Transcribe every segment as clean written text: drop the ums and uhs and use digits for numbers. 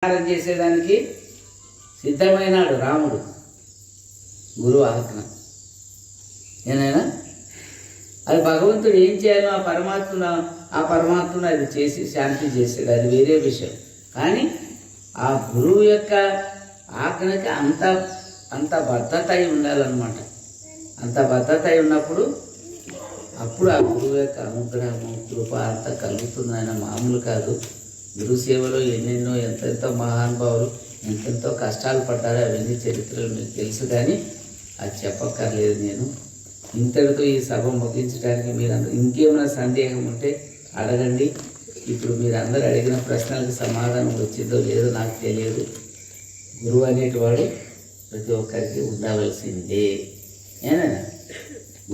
సంహారం చేసేదానికి సిద్ధమైనాడు రాముడు గురువు ఆజ్ఞ. ఏనైనా అది భగవంతుడు ఏం చేయాలో ఆ పరమాత్మను అది చేసి శాంతి చేసాడు, అది వేరే విషయం. కానీ ఆ గురువు యొక్క ఆజ్ఞకి అంత బద్ధత అయి ఉండాలన్నమాట. అంత బద్ధత అయి ఉన్నప్పుడు అప్పుడు ఆ గురువు యొక్క అనుగ్రహము కృప అంతా కలుగుతుంది. ఆయన మామూలు కాదు. గురు సేవలో ఎన్నెన్నో ఎంతెంతో మహానుభావులు ఎంతెంతో కష్టాలు పడ్డారో అవన్నీ చరిత్రలు మీకు తెలుసు. కానీ అది చెప్పక్కర్లేదు. నేను ఇంతటితో ఈ సభ ముగించడానికి మీరందరూ ఇంకేమైనా సందేహం ఉంటే అడగండి. ఇప్పుడు మీరందరూ అడిగిన ప్రశ్నలకు సమాధానం వచ్చిందో లేదో నాకు తెలియదు. గురువు అనేటివాడు ప్రతి ఒక్కరికి ఉండవలసిందే. ఏనా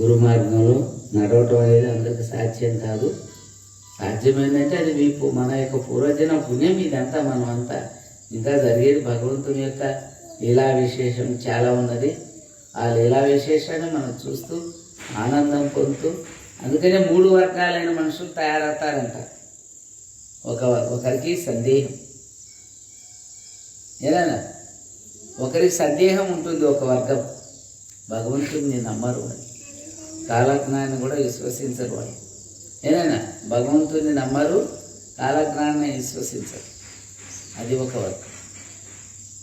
గురు మార్గంలో నడవటం అనేది అందరికి సాధ్యం కాదు. సాధ్యమైందంటే అది మన యొక్క పూర్వజన పుణ్యం. ఇదంతా మనం అంతా ఇంకా జరిగేది భగవంతుని యొక్క లీలా విశేషం చాలా ఉన్నది. ఆ లీలా విశేషాన్ని మనం చూస్తూ ఆనందం పొందుతూ, అందుకనే 3 వర్గాలైన మనుషులు తయారవుతారంట. ఒకరికి సందేహం, ఏదైనా ఒకరికి సందేహం ఉంటుంది. ఒక వర్గం భగవంతుడిని నమ్మరు వాళ్ళు, కాలజ్ఞానాన్ని కూడా విశ్వసించరు వాళ్ళు. ఏదైనా భగవంతుడిని నమ్మరు, కాలజ్ఞానాన్ని విశ్వసించరు. అది ఒక వర్గం.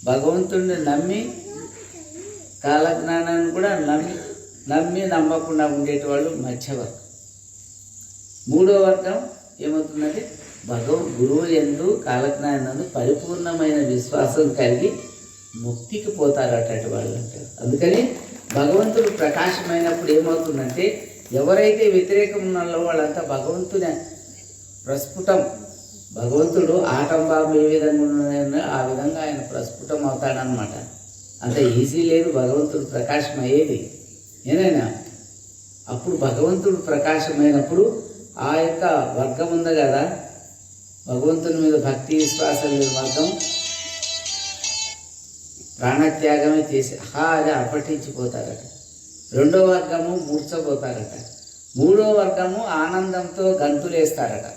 భగవంతుడిని నమ్మి కాలజ్ఞానాన్ని కూడా నమ్మకుండా ఉండేటివాళ్ళు మధ్యవర్గం. 3వ వర్గం ఏమవుతుందంటే గురువు యందు కాలజ్ఞానందు పరిపూర్ణమైన విశ్వాసం కలిగి ముక్తికి పోతారు అటువంటి వాళ్ళు అంటారు. అందుకని భగవంతుడు ప్రకాశమైనప్పుడు ఏమవుతుందంటే ఎవరైతే వ్యతిరేకం ఉన్నారో వాళ్ళంతా భగవంతుని ప్రస్ఫుటం, భగవంతుడు ఆటం బాబు ఏ విధంగా ఉన్నాయో ఆ విధంగా ఆయన ప్రస్ఫుటం అవుతాడనమాట. అంత ఈజీ లేదు భగవంతుడు ప్రకాశం అయ్యేది. ఏనైనా అప్పుడు భగవంతుడు ప్రకాశమైనప్పుడు ఆ యొక్క వర్గం ఉంది కదా, భగవంతుని మీద భక్తి విశ్వాసం లేని వర్గం ప్రాణత్యాగమే చేసి అది అపఠించిపోతారట. 2వ వర్గము మూర్ఛపోతారట. 3వ వర్గము ఆనందంతో గంతులేస్తారట.